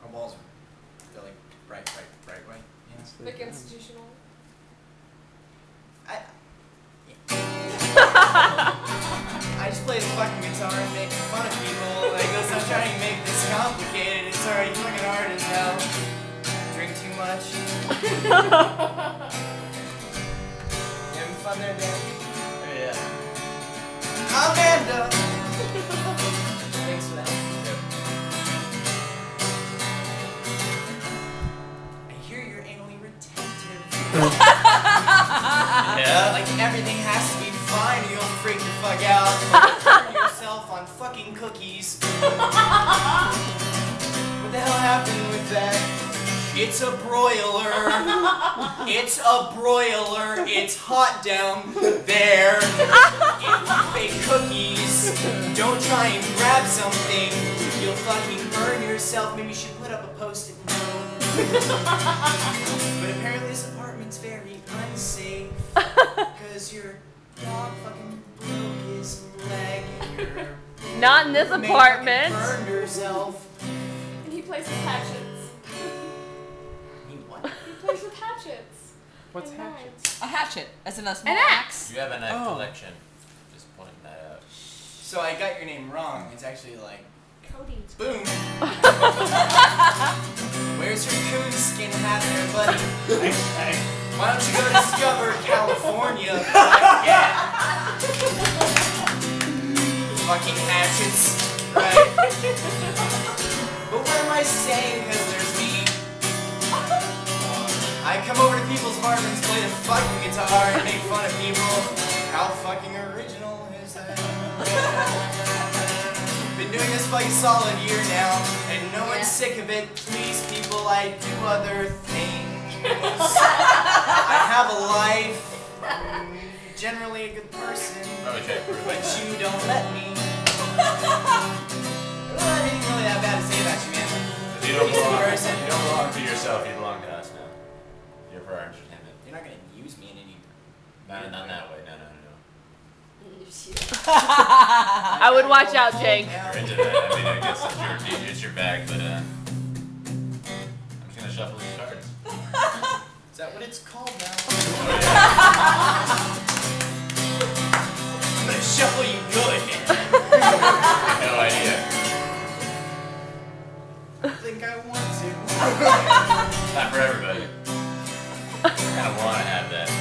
My balls feel like bright white. Yeah. Like institutional. I just play the fucking guitar and make fun of people. Like, I'm trying to make this complicated. It's already fucking hard as hell. Drink too much. You having fun there, Dan? Oh, yeah. Amanda! Thanks for that. Yep. I hear you're anally retentive. Yeah? Like, everything has to be fine or you'll freak the fuck out. Burn yourself on fucking cookies. What the hell happened with that? It's a broiler. It's a broiler. It's hot down there. If you bake cookies, don't try and grab something. You'll fucking burn yourself. Maybe you should put up a post-it note. But apparently this apartment's very unsafe. Because your dog fucking broke his leg. Not in this apartment. Burned herself. And he plays with hatchets. What? He plays with hatchets. What's and hatchet? knives. A hatchet, as in a small An axe. You have a knife collection. Just pointing that out. So I got your name wrong. It's actually like Cody. boom. Where's your coonskin hat there, buddy? Why don't you go discover California again? Fucking hatchets, right? But what am I saying? Because there's me. I come over to people's apartments, play the fucking guitar, and make fun of people. How fucking original is that? Been doing this for like a solid year now, and no one's sick of it. Please, people, I do other things. I have a life. I'm generally a good person, but you don't let me. Well, anything really that bad to say about you, man. You don't belong to yourself. You belong to us now. You're for our entertainment. You're not gonna use me in any. Not that way. No. I would watch out, Jake. You're into that. I mean, I guess it's your bag, but I'm just gonna shuffle these cards. Is that what it's called now? I'm gonna shuffle you good, man. No idea. I think I want to. Not for everybody. I kind of want to have that in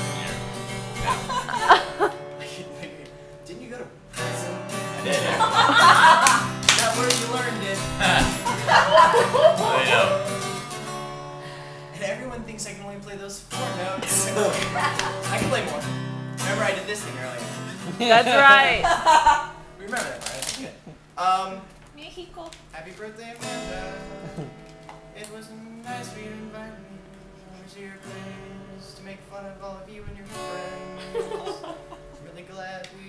Didn't you go to prison? I did, yeah. Is that where you learned it? I know. And everyone thinks I can only play those 4 notes. I can play more. Remember I did this thing earlier. That's right. Remember that, right? Mexico. Happy birthday, Amanda. It was nice for you to invite me over to your place to make fun of all of you and your friends. Really glad we